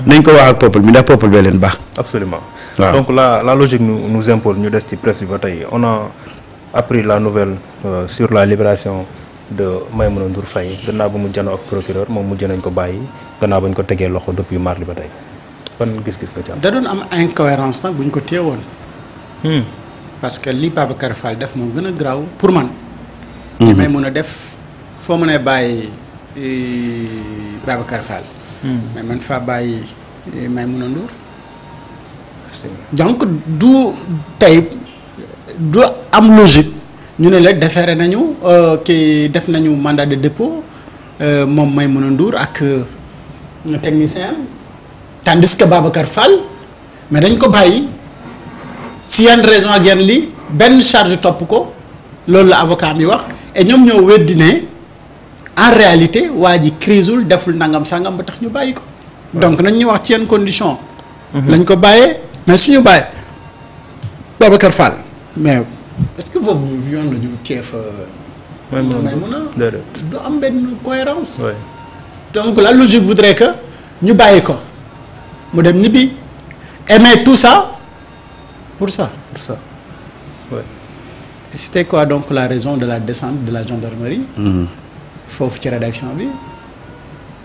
nañ ko wax ak peuple mi ndax peuple bee leen baax. absolument. waaw donc la logique nous impose ñu des ci presse bi ba tey on a appris la nouvelle sur la libération de Maïmouna Ndour Faye gannaaw ba mu janoo ak procureur moom mujj nañ ko bàyyi gannaaw ba ñu ko tegee loxo depuis mardi ba tey ban gis-gis nga ci am. da doon am incohérence nag bu ñu ko téewoon. parce que li Babacar Fall def moo gën a garaaw pour man. li may mun a def foo mën a bàyyi Babacar Fall. mais man faa bàyyi Maïmouna Ndour. donc du tey du am logique ñu ne la déféré nañu kii def nañu mandat de dépôt moom Maïmouna Ndour ak technicien tandis que Babacar Fall mais dañ ko bàyyi si yenn raison ak yenn li benn charge topp ko loolu la avocat mi wax et ñoom ñoo weddi ne en réalité waa ji crisul deful nangam sangam ba tax ñu bàyyi ko. donc nañ ñu wax ci yenn condition lañ ko bàyyee mais suñu bàyyi Babacar Fall mais est-ce que foofu yoon la ñu teef Maïmouna du am benn cohérence. donc la logique voudrait que ñu bàyyi ko mu dem ñibbi mais tout ça pour ça. Et c'était quoi donc la raison de la descente de la gendarmerie. foofu ci rédaction bi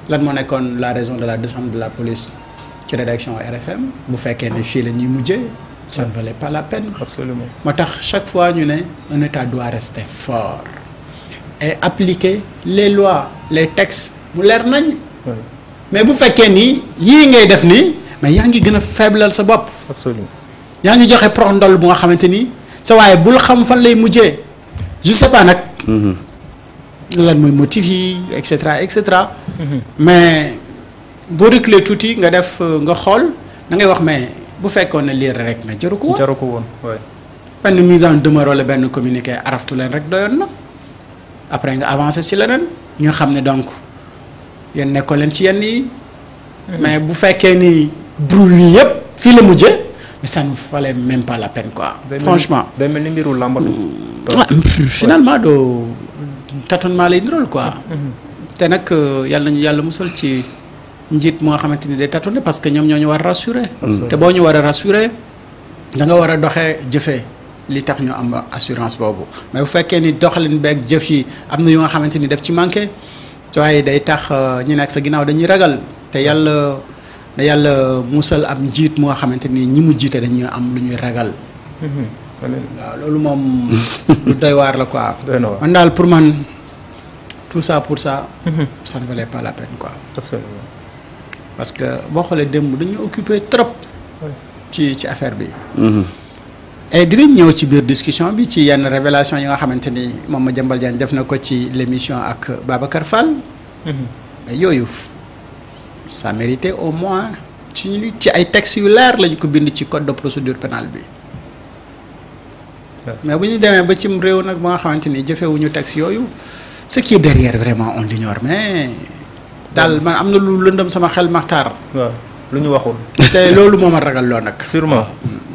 lan moo nekkoon la raison de la descente de la police ci rédaction RFM bu fekkee ne fii la ñuy mujjee ça ne valait pas la peine. absolument moo tax chaque fois ñu ne un État doit rester fort et appliquer les lois les textes mu leer nañ. mais bu fekkee ni yii ngay def nii mais yaa ngi gën a faiblal sa bopp. absolument yaa ngi joxe prox ndol bu nga xamante ni sa waaye bul xam fan lay mujjee je sais pas nag. lan mooy motif yi et cetera et cetera. mais boo reculer tuuti nga def nga xool da ngay wax mais bu fekkoon ne lire rek mais jaru ko woon. jaru ko woon waay. benn mise en demeure wala benn communiqué araftu leen rek doyoon na après nga avancé ci leneen ñu xam ne donc yéen nekkoo leen ci yenn yi. mais bu fekkee ni bruit yi yëpp fii la mujjee mais ça ne valait même pas la peine quoi. franchement day mel ni mbiru làmbatu. finalement doo tâtonnement lay nirool quoi. te nag yàlla nañu yàlla musal ci njiit moo xamante ni day tâtonner parce que ñoom ñoo ñu war a rassurer. te boo ñu war a rassurer da nga war a doxee jëfee li tax ñu am assurance boobu mais bu fekkee ni doxalin beeg jëf yi am na yu nga xamante ni daf ci manqué waaye day tax ñi nekk sa ginnaaw dañuy ragal te yàlla musal am njiit moo xamante ni ñi mu jiite dañuy am lu ñuy ragal. waaw loolu moom lu doy waar la quoi. man daal pour man tout ça pour ça. ça ne valait pas la peine quoi. absolument. parce que boo xoolee démb dañu occupé trop. ci affaire bi. et dinañ ñëw ci biir discussion bi ci yenn révélation yi nga xamante ni moom Madiambal Diagne def na ko ci l'émission ak Babacar Fall. mais yooyu ça méritait au moins ci ay textes yu leer lañu ko bind ci code de procédure pénale bi. mais bu ñu demee ba cim réew nag ba nga xamante ni jëfewuñu texte yooyu ce qui est derrière vraiment on l'ignore mais daal man am na lu lëndëm sama xel maxtaar. waaw lu ñu waxul. te loolu moo ma ragal loo nag. sûrement.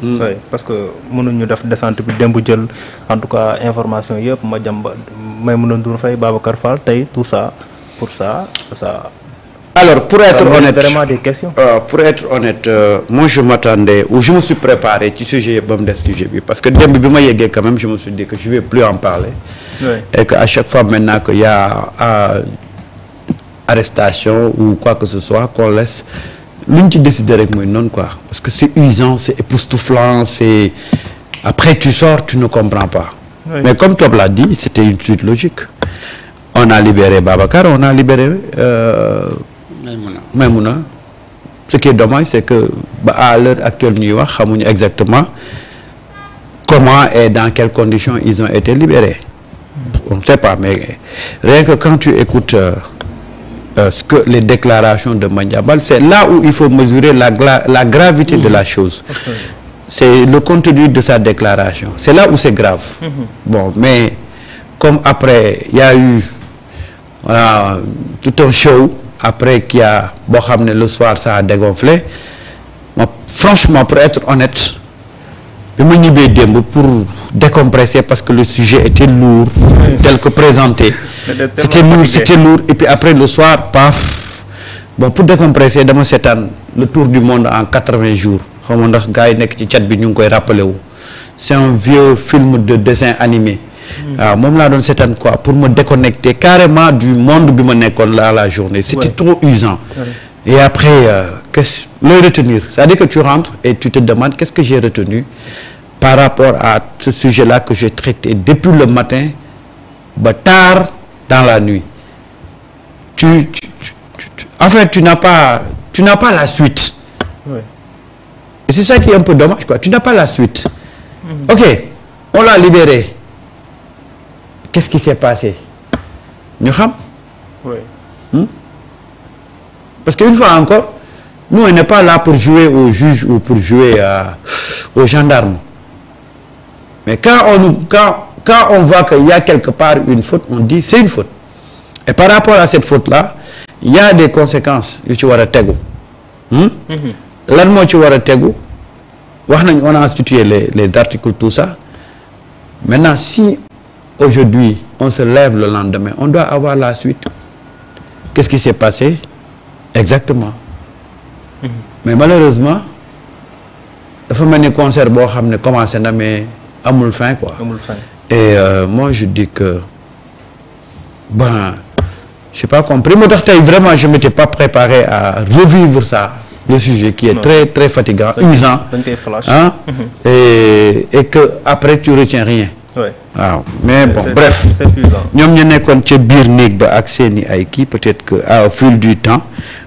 oui parce que mënuñu def descente bi démb jël en tout cas information yëpp Maïmouna Ndour Faye Babacar Fall tey tout ça pour ça. Alors, pour être honnête, vraiment des questions. Moi je m'attendais, ou je me suis préparé ci sujet ba mu des sujet bi parce que démb bi ma yeggee quand même je me suis dit que je vais plus en parler. Oui. Et que à chaque fois maintenant qu'il y a arrestation ou quoi que ce soit qu'on laisse lu ñu ci décider rek mooy noonu quoi parce que c'est usant, c'est époustouflant, c'est après tu sors tu ne comprends pas. Oui. Mais comme toi l'a dit, c'était une suite logique. On a libéré Babacar, on a libéré Maïmouna. Ce qui est dommage, c'est que à l'heure actuelle ñuy wax xamuñu exactement comment et dans quelles conditions ils ont été libérés. On ne sait pas, mais rien que quand tu écoutes ce que les déclarations de Madiambal, c'est là où il faut mesurer la gravité de la chose. Okay. C'est le contenu de sa déclaration. C'est là où c'est grave. Bon, mais comme après il y a eu voilà, tout un show après qu'il y a boo xam ne le soir ça a dégonflé moi franchement pour être honnête bi ma ñibbee démb pour décompresser parce que le sujet était lourd tel que présenté c'était lourd et puis après le soir paf bon pour décompresser dama seetaan le tour du monde en 80 jours xaw ma ndax gars yi nekk ci chat bi ñu ngi koy rappelé wu c'est un vieux film de dessin animé waaw moom laa doon seetaan quoi pour me déconnecter carrément du monde bi ma nekkoon la journée c'était trop usant et après qu'est-ce looy retenir c'est-à-dire que tu rentres et tu te demandes qu'est-ce que j'ai retenu par rapport à ce sujet-là que j'ai traité depuis le matin ba tard dans la nuit en fait tu n'as pas la suite et c'est ça qui est un peu dommage quoi tu n'as pas la suite ok on l'a libéré qu'est-ce qui s'est passé ñu xam parce qu'une fois encore nous on n'est pas là pour jouer au juge ou pour jouer aux gendarmes mais quand on voit qu'il y a quelque part une faute on dit c'est une faute et par rapport à cette faute-là il y a des conséquences yu ci war a tegu lan moo ci war a tegu wax nañ on a institué les articles tout ça maintenant si aujourd'hui on se lève le lendemain on doit avoir la suite qu'est-ce qui s'est passé exactement mais malheureusement dafa mel ni concert boo xam ne commencé na mais amul fin quoi et moi je dis que ben j'ai pas compris moo tax tey vraiment je m'étais pas préparé à revivre ça le sujet qui est très très fatigant usant hein et que après tu retiens rien waaw mais bon bref ñoom ñu nekkoon ca biir néeg ba ak seeni ay kii peut-être que au fil du temps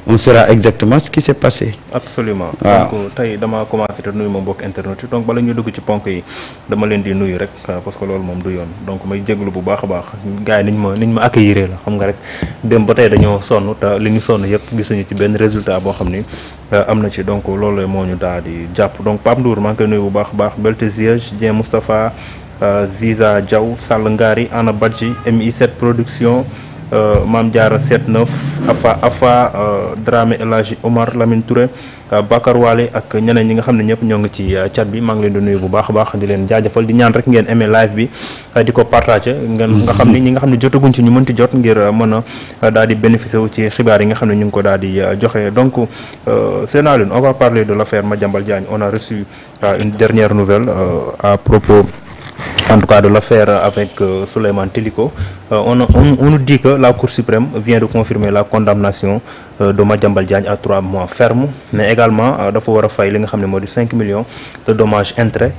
on saura exactement ce qui s'est passé. Absolument. Donc tey dama commencé te nuyu ma mbokk internet yi donc bala ñu dugg ci ponk yi dama leen di nuyu rek parce que loolu moom du yoon donc may jégalu bu baax a baax gars yi niñ ma accueillir la xam nga rek dem ba tey dañoo sonn te li ñu sonn yëpp gisuñu ci benn résultat boo xam ni am na ci donc loolu moo ñu daal di jàpp donc Pape Ndour maa ngi koy nuyu bu baax a baax Beltéziège Dieng Moustapha Ziza Diaw Sall Ngari Ana Badji MI7 production Mame Diarra 79 Afa Dramé El Hadji Omar Lamine Touré Bakar Wale ak ñeneen ñi nga xam ne ñëpp ñoo ngi ci chat bi maa ngi leen di nuyu bu baax a baax di leen jaajëfal di ñaan rek ngeen aimé live bi di ko partager ngeen nga xam ni ñi nga xam ne jotaguñ ci ñu mënti jot ngir mën a daal di bénéficier wu ci xibaar yi nga xam ne ñu ngi ko daal di joxe donc Seynalune on va parler de l'affaire Madiambal Diagne on a reçu une dernière nouvelle à propos en tout cas de l'affaire avec Souleymane Teliko. On nous dit que la Cour suprême vient de confirmer la condamnation de Madiambal Diagne à 3 mois ferme mais également dafa war a fay li nga xam ne moo di 5 millions de dommages intérêts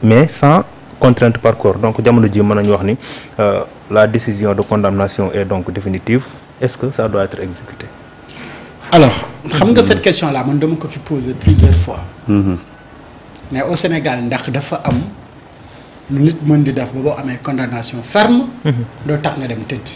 mais sans contrainte par corps donc jamono ji mën nañu wax ni la décision de condamnation est donc définitive est-ce que ça doit être exécuté? Alors xam nga cette question là man dama ko fi poser plusieurs fois mais au Sénégal ndax dafa am nit mën di def ba boo amee condamnation ferme doo tax nga dem tëdd